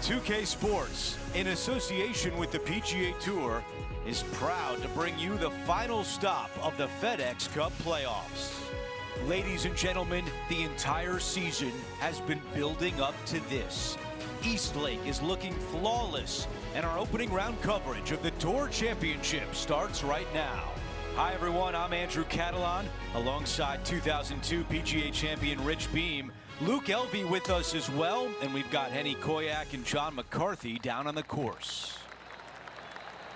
2K Sports, in association with the PGA Tour, is proud to bring you the final stop of the FedEx Cup playoffs. Ladies and gentlemen, the entire season has been building up to this. Eastlake is looking flawless, and our opening round coverage of the Tour Championship starts right now. Hi everyone, I'm Andrew Catalan, alongside 2002 PGA champion Rich Beem. Luke Elvey with us as well, and we've got Henny Koyak and John McCarthy down on the course.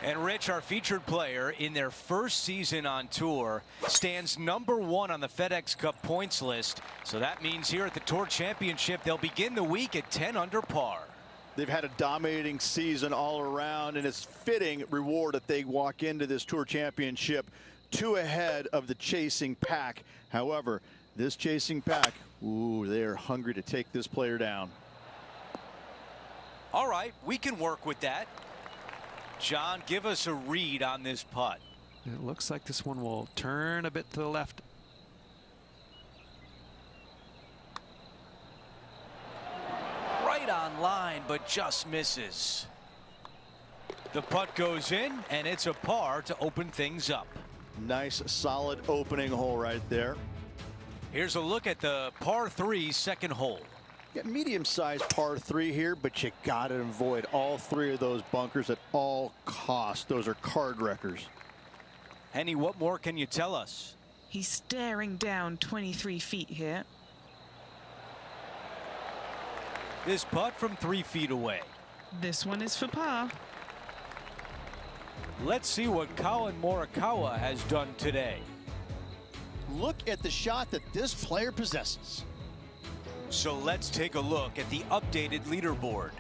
And Rich, our featured player in their first season on tour, stands #1 on the FedEx Cup points list. So that means here at the Tour Championship, they'll begin the week at 10 under par. They've had a dominating season all around, and it's fitting reward that they walk into this Tour Championship 2 ahead of the chasing pack. However, this chasing pack, ooh, they're hungry to take this player down. All right, we can work with that. John, give us a read on this putt. It looks like this one will turn a bit to the left. Right on line, but just misses. The putt goes in, and it's a par to open things up. Nice, solid opening hole right there. Here's a look at the par 3 second hole. Yeah, medium-sized par 3 here, but you got to avoid all 3 of those bunkers at all costs. Those are card wreckers. Henny, what more can you tell us? He's staring down 23 feet here. This putt from 3 feet away. This one is for par. Let's see what Collin Morikawa has done today. Look at the shot that this player possesses. So let's take a look at the updated leaderboard.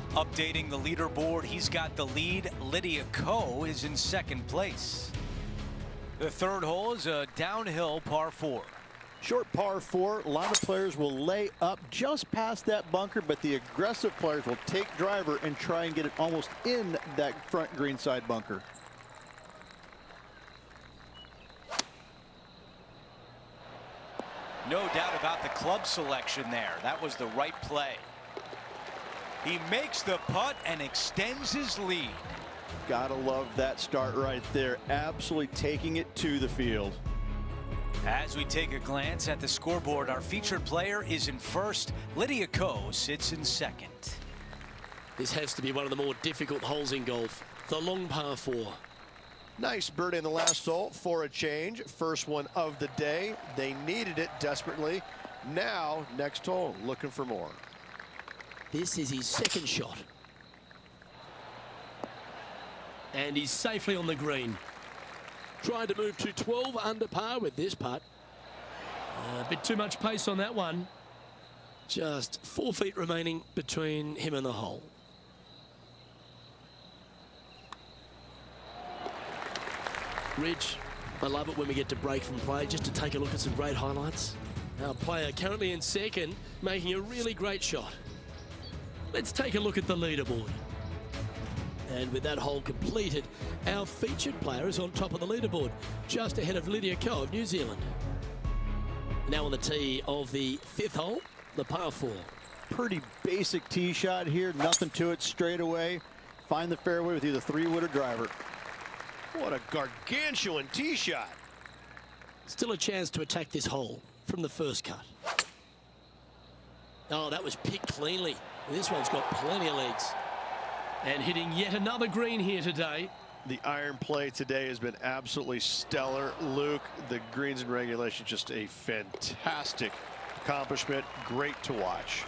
Updating the leaderboard, he's got the lead. Lydia Ko is in second place. The third hole is a downhill par 4. Short par 4. A lot of players will lay up just past that bunker, but the aggressive players will take driver and try and get it almost in that front greenside bunker. No doubt about the club selection there. That was the right play. He makes the putt and extends his lead. Gotta love that start right there. Absolutely taking it to the field. As we take a glance at the scoreboard, our featured player is in first. Lydia Ko sits in second. This has to be one of the more difficult holes in golf. The long par 4. Nice birdie in the last hole for a change. First one of the day. They needed it desperately. Now, next hole, looking for more. This is his second shot. And he's safely on the green. Trying to move to 12 under par with this putt. A bit too much pace on that one. Just 4 feet remaining between him and the hole. Rich, I love it when we get to break from play just to take a look at some great highlights. Our player currently in second, making a really great shot. Let's take a look at the leaderboard. And with that hole completed, our featured player is on top of the leaderboard, just ahead of Lydia Ko of New Zealand. Now on the tee of the 5th hole, the par 4. Pretty basic tee shot here. Nothing to it. Straight away. Find the fairway with either 3-wood or driver. What a gargantuan tee shot. Still a chance to attack this hole from the first cut. Oh, that was picked cleanly. This one's got plenty of legs. And hitting yet another green here today. The iron play today has been absolutely stellar. Luke, the greens and regulation, just a fantastic accomplishment. Great to watch.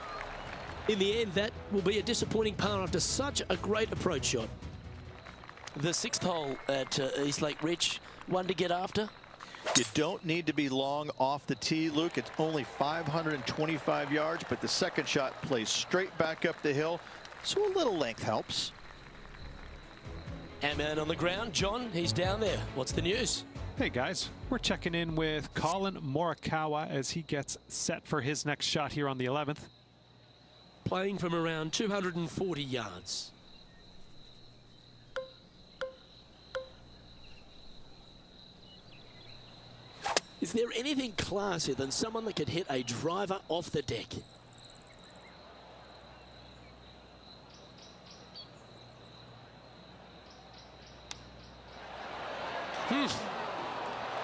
In the end, that will be a disappointing par after such a great approach shot. The 6th hole at Eastlake, Rich, one to get after. You don't need to be long off the tee, Luke. It's only 525 yards, but the second shot plays straight back up the hill, so a little length helps. And man on the ground, John, he's down there. What's the news? Hey guys, we're checking in with Collin Morikawa as he gets set for his next shot here on the 11th. Playing from around 240 yards. Is there anything classier than someone that could hit a driver off the deck?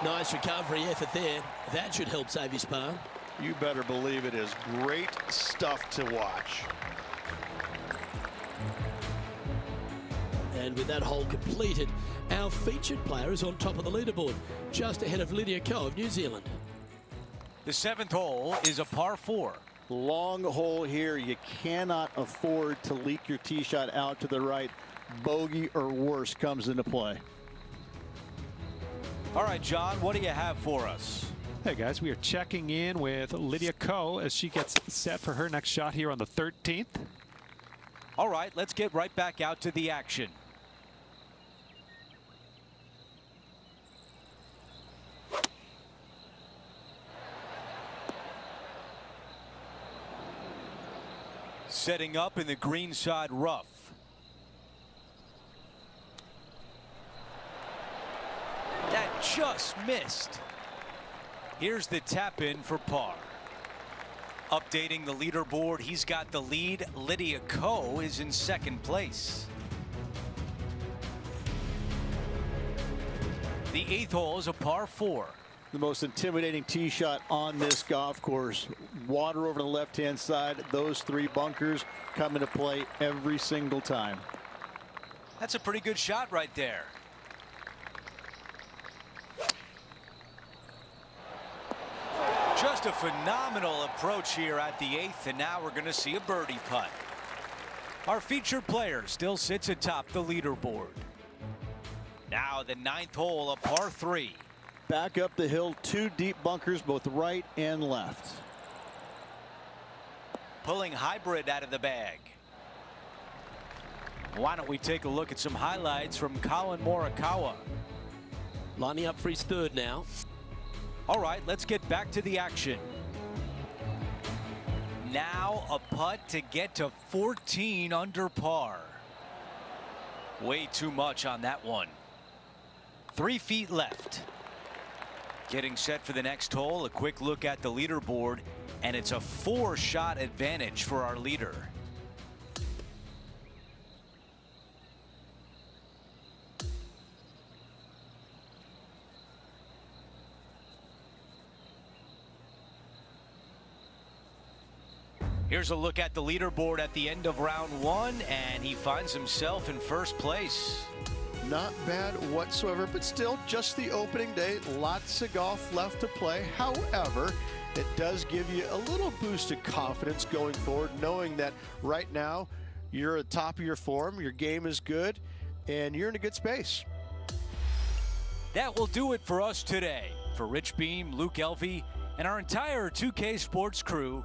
Nice recovery effort there. That should help save his par. You better believe it is great stuff to watch. And with that hole completed, our featured player is on top of the leaderboard, just ahead of Lydia Ko of New Zealand. The 7th hole is a par 4. Long hole here. You cannot afford to leak your tee shot out to the right. Bogey or worse comes into play. All right, John, what do you have for us? Hey guys, we are checking in with Lydia Ko as she gets set for her next shot here on the 13th. All right, let's get right back out to the action. Setting up in the greenside rough. That just missed. Here's the tap in for par. Updating the leaderboard, he's got the lead. Lydia Ko is in 2nd place. The 8th hole is a par 4. The most intimidating tee shot on this golf course. Water over the left-hand side. Those 3 bunkers come into play every single time. That's a pretty good shot right there. Just a phenomenal approach here at the 8th, and now we're going to see a birdie putt. Our featured player still sits atop the leaderboard. Now the 9th hole, a par 3. Back up the hill, 2 deep bunkers, both right and left. Pulling hybrid out of the bag. Why don't we take a look at some highlights from Colin Morikawa. Lining up for his 3rd now. All right, let's get back to the action. Now a putt to get to 14 under par. Way too much on that one. 3 feet left. Getting set for the next hole, a quick look at the leaderboard, and it's a 4-shot advantage for our leader. Here's a look at the leaderboard at the end of round 1, and he finds himself in 1st place. Not bad whatsoever, but still just the opening day. Lots of golf left to play. However, it does give you a little boost of confidence going forward, knowing that right now you're at the top of your form, your game is good, and you're in a good space. That will do it for us today. For Rich Beam, Luke Elvey, and our entire 2K Sports crew,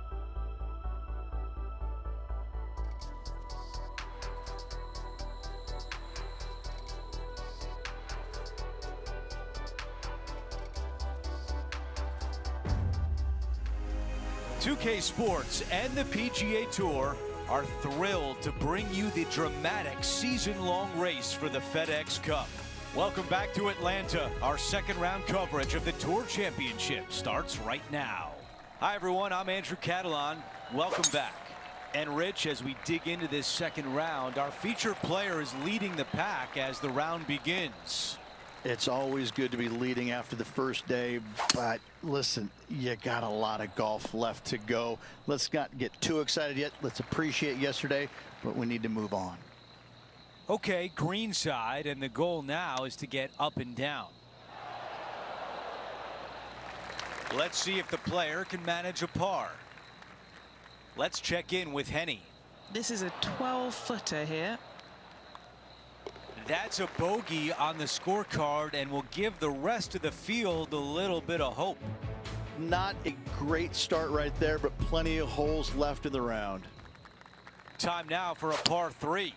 .2K Sports and the PGA Tour are thrilled to bring you the dramatic season-long race for the FedEx Cup. Welcome back to Atlanta. Our 2nd round coverage of the Tour Championship starts right now. Hi everyone, I'm Andrew Catalan. Welcome back. And Rich, as we dig into this 2nd round, our featured player is leading the pack as the round begins. It's always good to be leading after the first day, but listen, you got a lot of golf left to go. Let's not get too excited yet. Let's appreciate yesterday, but we need to move on. Okay, greenside, and the goal now is to get up and down. Let's see if the player can manage a par. Let's check in with Henny. This is a 12-footer here. That's a bogey on the scorecard and will give the rest of the field a little bit of hope. Not a great start right there, but plenty of holes left in the round. Time now for a par 3.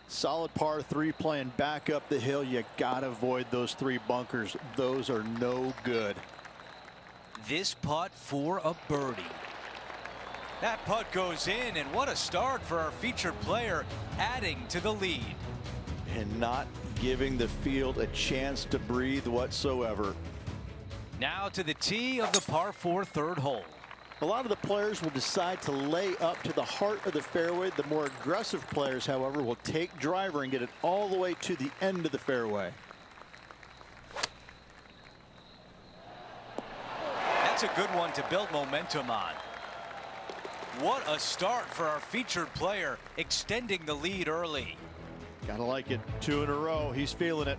Solid par 3 playing back up the hill. You gotta avoid those 3 bunkers. Those are no good. This putt for a birdie. That putt goes in, and what a start for our featured player, adding to the lead. And not giving the field a chance to breathe whatsoever. Now to the tee of the par 4 3rd hole. A lot of the players will decide to lay up to the heart of the fairway. The more aggressive players, however, will take driver and get it all the way to the end of the fairway. That's a good one to build momentum on. What a start for our featured player, extending the lead early. Gotta like it. 2 in a row. He's feeling it.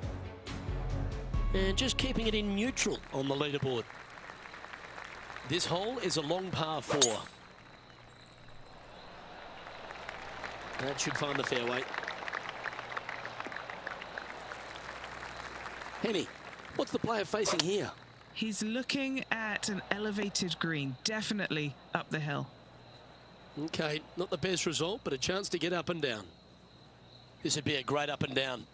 And just keeping it in neutral on the leaderboard. This hole is a long par 4. That should find the fairway. Henny, what's the player facing here? He's looking at an elevated green, definitely up the hill. Okay, not the best result, but a chance to get up and down. This would be a great up and down.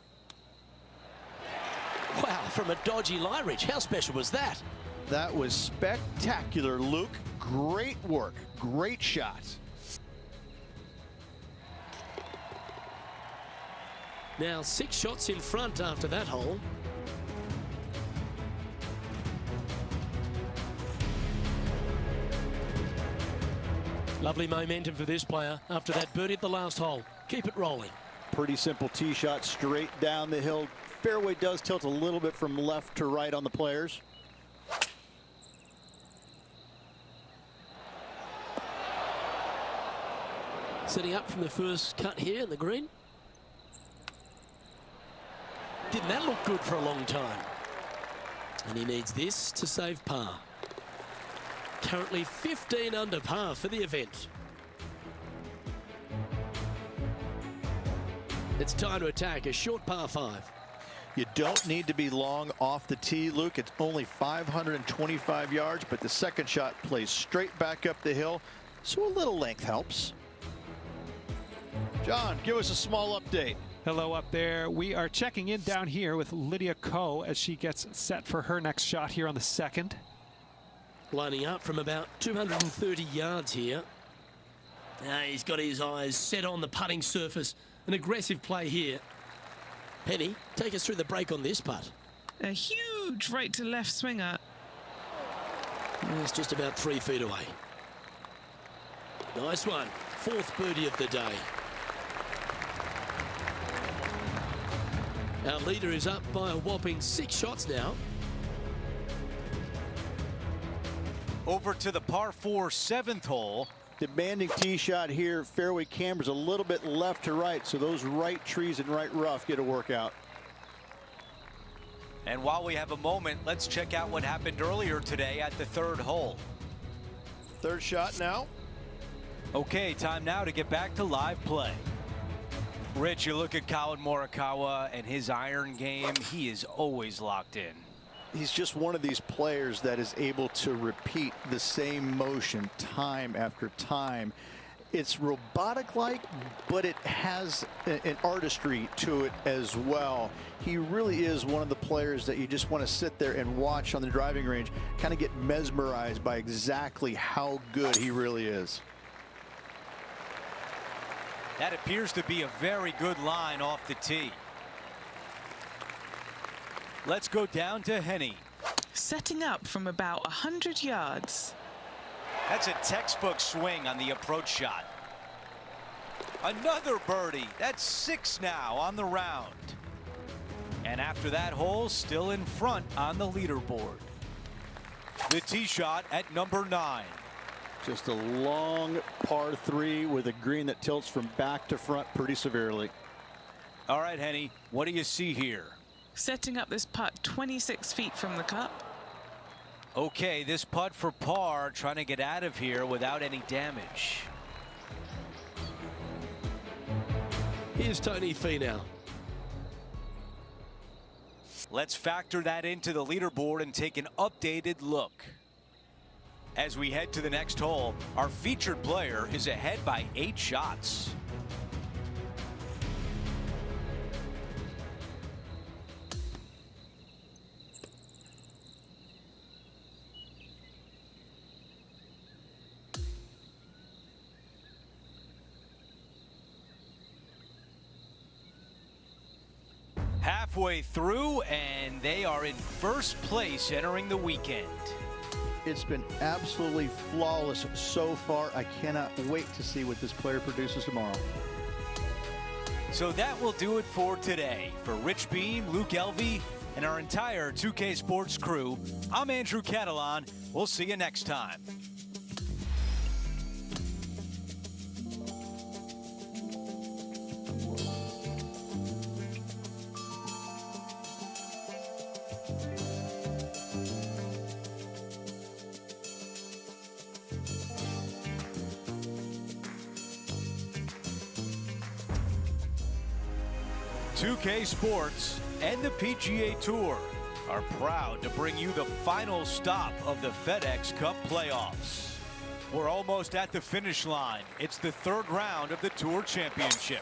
Wow, from a dodgy lie ridge. How special was that? That was spectacular, Luke. Great work. Great shot. Now 6 shots in front after that hole. Lovely momentum for this player after that birdie at the last hole. Keep it rolling. Pretty simple tee shot straight down the hill. Fairway does tilt a little bit from left to right on the players. Setting up from the first cut here in the green. Didn't that look good for a long time? And he needs this to save par. Currently 15 under par for the event. It's time to attack a short par 5. You don't need to be long off the tee, Luke. It's only 525 yards, but the second shot plays straight back up the hill, so a little length helps. John, give us a small update. Hello up there. We are checking in down here with Lydia Ko as she gets set for her next shot here on the second. Lining up from about 230 yards here. Now he's got his eyes set on the putting surface. An aggressive play here. Penny, take us through the break on this putt. A huge right to left swinger. It's just about 3 feet away. Nice one. 4th birdie of the day. Our leader is up by a whopping 6 shots now. Over to the par 4 7th hole. Demanding tee shot here. Fairway cambers a little bit left to right, so those right trees and right rough get a workout. And while we have a moment, let's check out what happened earlier today at the 3rd hole. 3rd shot now. Okay, time now to get back to live play. Rich, you look at Colin Morikawa and his iron game. He is always locked in. He's just one of these players that is able to repeat the same motion time after time. It's robotic-like, but it has an artistry to it as well. He really is one of the players that you just want to sit there and watch on the driving range, kind of get mesmerized by exactly how good he really is. That appears to be a very good line off the tee. Let's go down to Henny. Setting up from about 100 yards. That's a textbook swing on the approach shot. Another birdie. That's 6 now on the round. And after that hole, still in front on the leaderboard. The tee shot at number 9. Just a long par 3 with a green that tilts from back to front pretty severely. All right, Henny, what do you see here? Setting up this putt 26 feet from the cup. Okay, this putt for par, trying to get out of here without any damage. Here's Tony Finau. Let's factor that into the leaderboard and take an updated look. As we head to the next hole, our featured player is ahead by 8 shots. Halfway through, and they are in first place entering the weekend. It's been absolutely flawless so far. I cannot wait to see what this player produces tomorrow. So that will do it for today. For Rich Beam, Luke Elvey, and our entire 2K Sports crew, I'm Andrew Catalan. We'll see you next time. .2K Sports and the PGA Tour are proud to bring you the final stop of the FedEx Cup playoffs. We're almost at the finish line. It's the third round of the Tour Championship.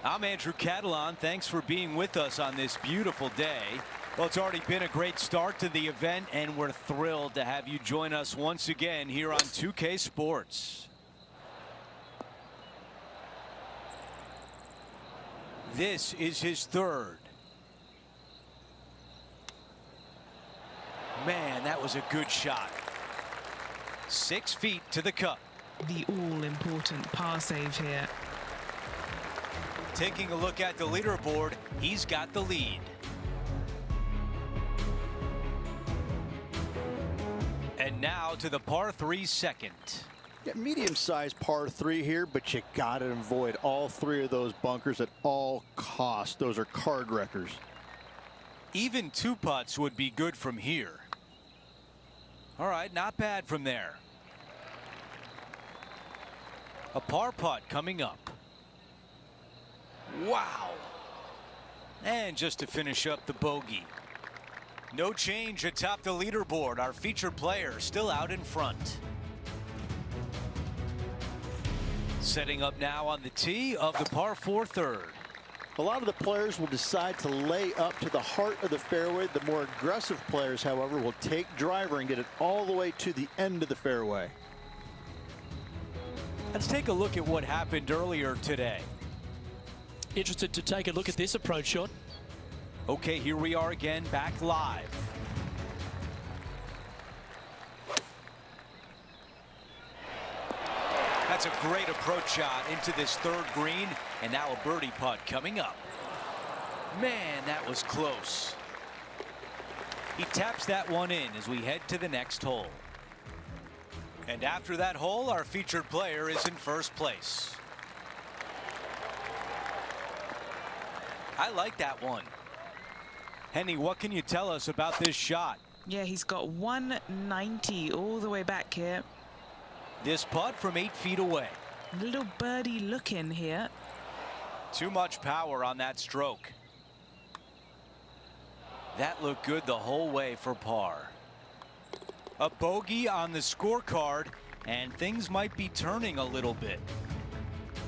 I'm Andrew Catalan. Thanks for being with us on this beautiful day. Well, it's already been a great start to the event, and we're thrilled to have you join us once again here on 2K Sports. This is his third. Man, that was a good shot. 6 feet to the cup. The all-important par save here. Taking a look at the leaderboard, he's got the lead. And now to the par 3 second. Yeah, medium-sized par 3 here, but you got to avoid all 3 of those bunkers at all costs. Those are card wreckers. Even 2 putts would be good from here. All right, not bad from there. A par putt coming up. Wow. And just to finish up the bogey. No change atop the leaderboard. Our featured player still out in front. Setting up now on the tee of the par 4 third. A lot of the players will decide to lay up to the heart of the fairway. The more aggressive players, however, will take driver and get it all the way to the end of the fairway. Let's take a look at what happened earlier today. Interested to take a look at this approach shot. Okay, here we are again, back live. That's a great approach shot into this third green, and now a birdie putt coming up. Man, that was close. He taps that one in as we head to the next hole. And after that hole, our featured player is in first place. I like that one. Henny, what can you tell us about this shot? Yeah, he's got 190 all the way back here. This putt from 8 feet away. Little birdie look in here. Too much power on that stroke. That looked good the whole way for par. A bogey on the scorecard, and things might be turning a little bit.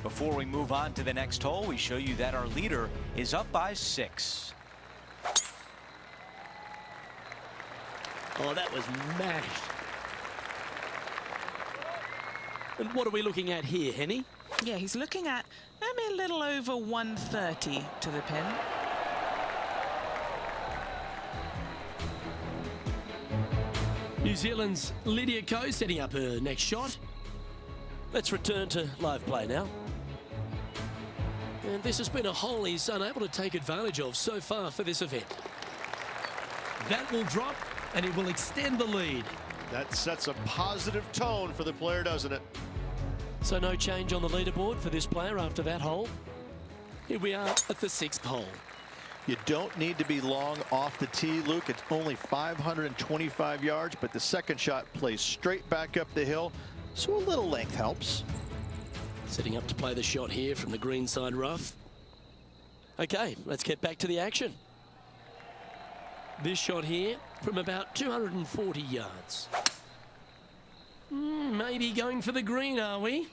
Before we move on to the next hole, we show you that our leader is up by 6. Oh, that was mashed. And what are we looking at here, Henny? Yeah, he's looking at maybe a little over 130 to the pin. New Zealand's Lydia Ko setting up her next shot. Let's return to live play now. And this has been a hole he's unable to take advantage of so far for this event. That will drop, and it will extend the lead. That sets a positive tone for the player, doesn't it? So no change on the leaderboard for this player after that hole. Here we are at the 6th hole. You don't need to be long off the tee, Luke. It's only 525 yards, but the second shot plays straight back up the hill, so a little length helps. Setting up to play the shot here from the greenside rough. Okay, let's get back to the action. This shot here from about 240 yards. Maybe going for the green, are we?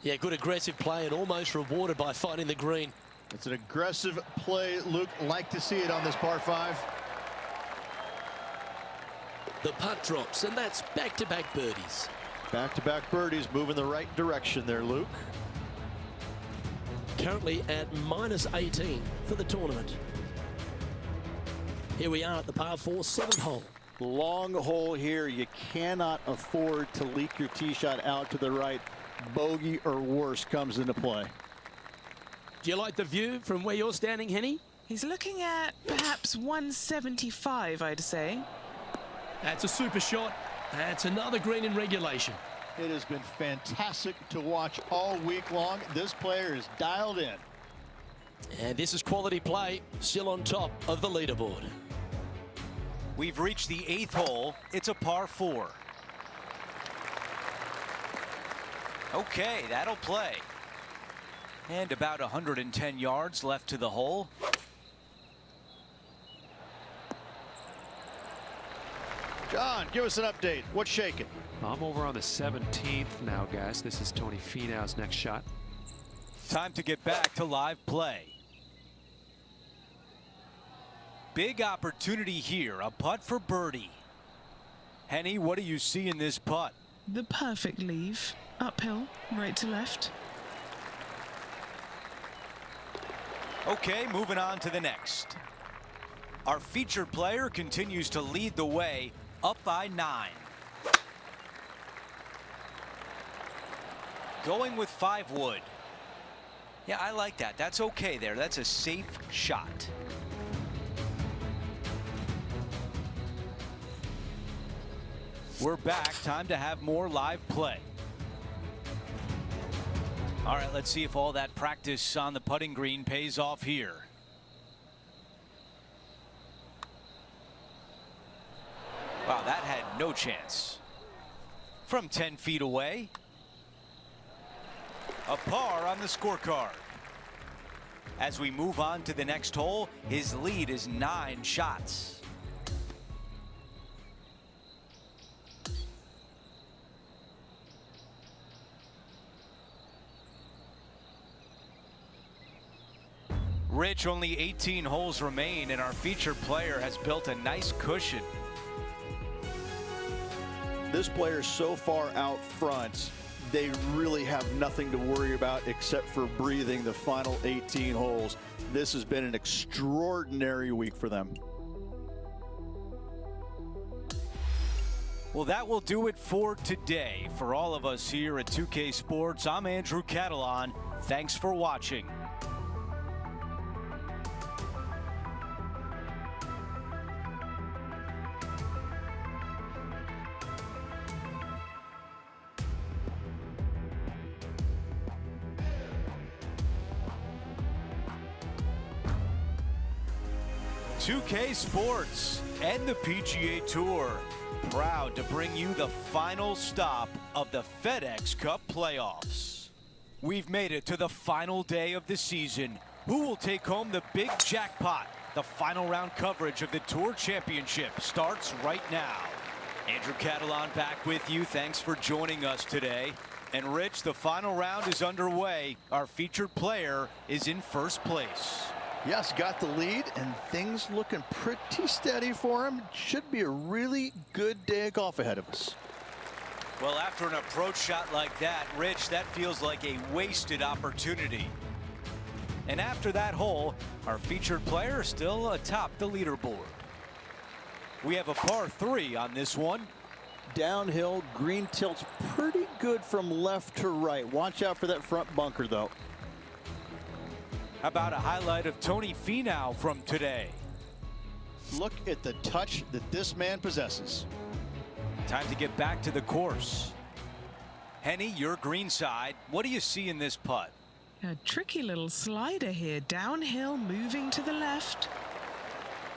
Yeah, good aggressive play and almost rewarded by finding the green. It's an aggressive play, Luke. Like to see it on this par 5. The putt drops, and that's back-to-back birdies. Back-to-back birdies, move in the right direction there, Luke. Currently at -18 for the tournament. Here we are at the par 4 7th hole. Long hole here. You cannot afford to leak your tee shot out to the right. Bogey or worse comes into play. Do you like the view from where you're standing, Henny? He's looking at perhaps 175, I'd say. That's a super shot. That's another green in regulation. It has been fantastic to watch all week long. This player is dialed in. And this is quality play, still on top of the leaderboard. We've reached the 8th hole. It's a par 4. Okay, that'll play. And about 110 yards left to the hole. John, give us an update. What's shaking? I'm over on the 17th now, guys. This is Tony Finau's next shot. Time to get back to live play. Big opportunity here, a putt for birdie. Henny, what do you see in this putt? The perfect leave. Uphill, right to left. Okay, moving on to the next. Our featured player continues to lead the way, up by 9. Going with 5 wood. Yeah, I like that. That's okay there. That's a safe shot. We're back. Time to have more live play. All right, let's see if all that practice on the putting green pays off here. Wow, that had no chance. From 10 feet away. A par on the scorecard. As we move on to the next hole, his lead is 9 shots. Rich, only 18 holes remain, and our featured player has built a nice cushion. This player so far out front, they really have nothing to worry about except for breathing the final 18 holes. This has been an extraordinary week for them. Well, that will do it for today. For all of us here at 2K Sports, I'm Andrew Catalan. Thanks for watching. .2K Sports and the PGA Tour proud to bring you the final stop of the FedEx Cup playoffs. We've made it to the final day of the season. Who will take home the big jackpot? The final round coverage of the Tour Championship starts right now. Andrew Catalan back with you. Thanks for joining us today. And Rich, the final round is underway. Our featured player is in first place. Yes, got the lead, and things looking pretty steady for him. Should be a really good day of golf ahead of us. Well, after an approach shot like that, Rich, that feels like a wasted opportunity. And after that hole, our featured player still atop the leaderboard. We have a par 3 on this one. Downhill, green tilts pretty good from left to right. Watch out for that front bunker, though. How about a highlight of Tony Finau from today? Look at the touch that this man possesses. Time to get back to the course. Henny, your green side. What do you see in this putt? A tricky little slider here. Downhill, moving to the left.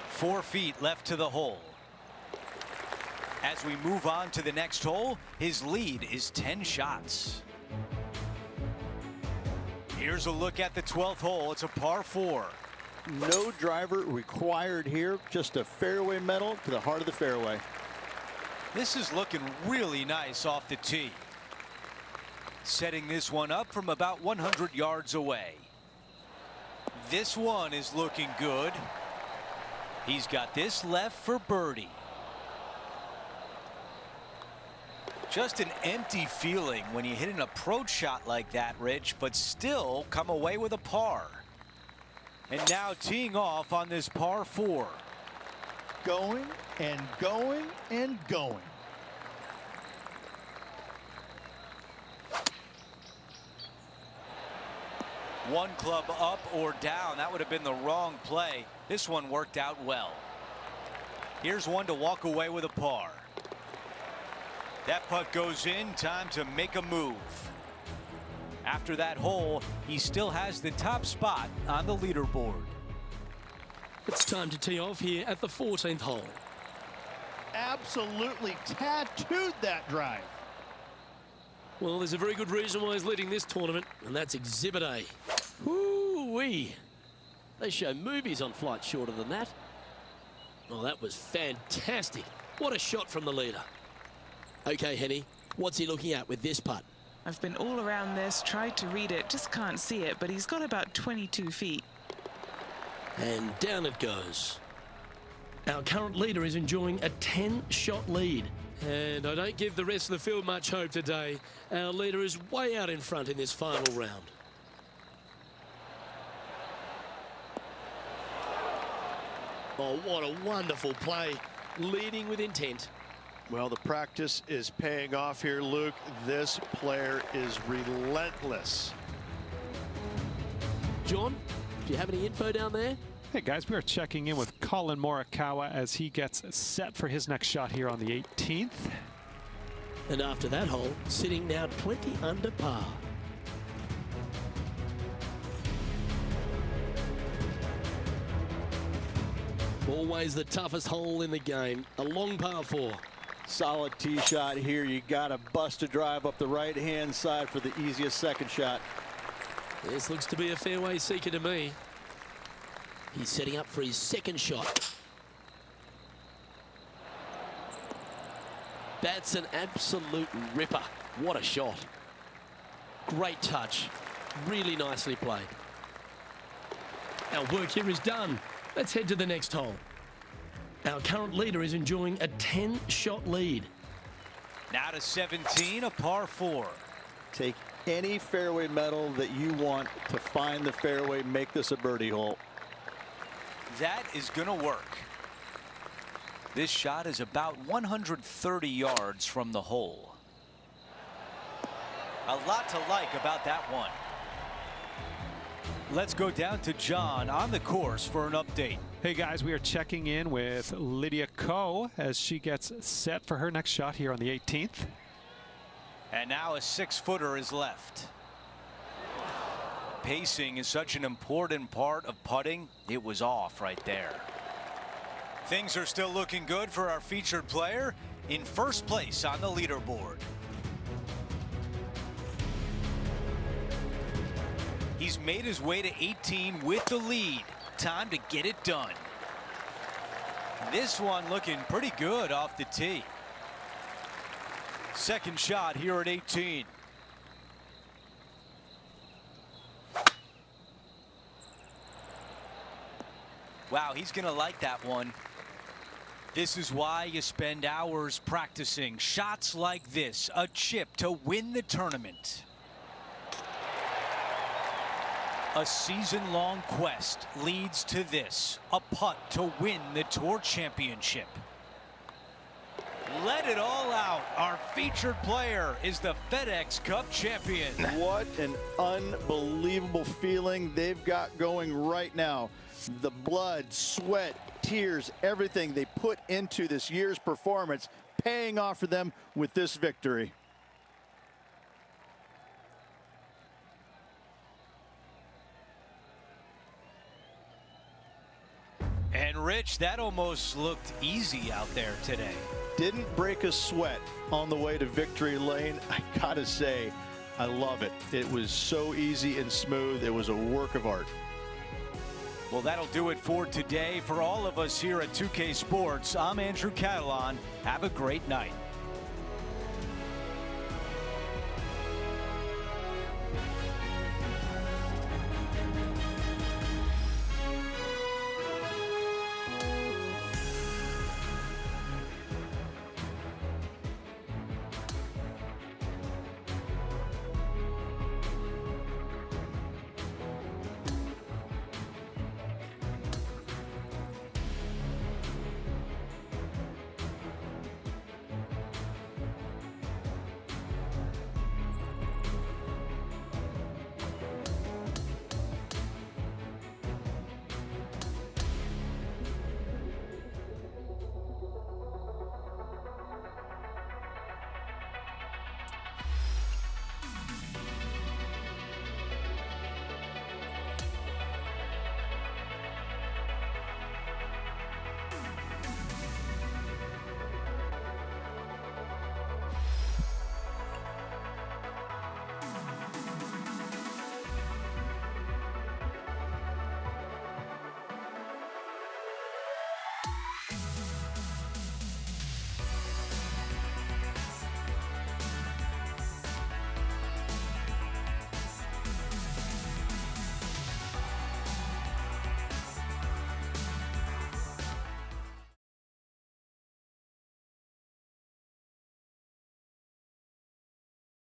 4 feet left to the hole. As we move on to the next hole, his lead is 10 shots. Here's a look at the 12th hole. It's a par 4. No driver required here. Just a fairway metal to the heart of the fairway. This is looking really nice off the tee. Setting this one up from about 100 yards away. This one is looking good. He's got this left for birdie. Just an empty feeling when you hit an approach shot like that, Rich, but still come away with a par. And now teeing off on this par 4. Going and going and going. One club up or down, that would have been the wrong play. This one worked out well. Here's one to walk away with a par. That putt goes in, time to make a move. After that hole, he still has the top spot on the leaderboard. It's time to tee off here at the 14th hole. Absolutely tattooed that drive. Well, there's a very good reason why he's leading this tournament, and that's Exhibit A. Whoo-wee. They show movies on flights shorter than that. Oh, that was fantastic. What a shot from the leader. Okay, Henny, what's he looking at with this putt? I've been all around this, tried to read it, just can't see it, but he's got about 22 feet. And down it goes. Our current leader is enjoying a 10-shot lead. And I don't give the rest of the field much hope today. Our leader is way out in front in this final round. Oh, what a wonderful play. Leading with intent. Well, the practice is paying off here, Luke. This player is relentless. John, do you have any info down there? Hey guys, we are checking in with Colin Morikawa as he gets set for his next shot here on the 18th. And after that hole, sitting now 20 under par. Always the toughest hole in the game, a long par 4. Solid tee shot here. You got to bust a drive up the right-hand side for the easiest second shot. This looks to be a fairway seeker to me. He's setting up for his second shot. That's an absolute ripper. What a shot. Great touch. Really nicely played. Our work here is done. Let's head to the next hole. Our current leader is enjoying a 10-shot lead. Now to 17, a par 4. Take any fairway metal that you want to find the fairway, make this a birdie hole. That is going to work. This shot is about 130 yards from the hole. A lot to like about that one. Let's go down to John on the course for an update. Hey guys, we are checking in with Lydia Ko as she gets set for her next shot here on the 18th. And now a 6-footer is left. Pacing is such an important part of putting. It was off right there. Things are still looking good for our featured player in first place on the leaderboard. He's made his way to 18 with the lead. Time to get it done. This one looking pretty good off the tee. Second shot here at 18. Wow, he's going to like that one. This is why you spend hours practicing shots like this, a chip to win the tournament. A season-long quest leads to this, a putt to win the Tour Championship. Let it all out. Our featured player is the FedEx Cup champion. What an unbelievable feeling they've got going right now. The blood, sweat, tears, everything they put into this year's performance paying off for them with this victory. And Rich, that almost looked easy out there today. Didn't break a sweat on the way to victory lane. I gotta say, I love it. It was so easy and smooth. It was a work of art. Well, that'll do it for today. For all of us here at 2K Sports, I'm Andrew Catalan. Have a great night.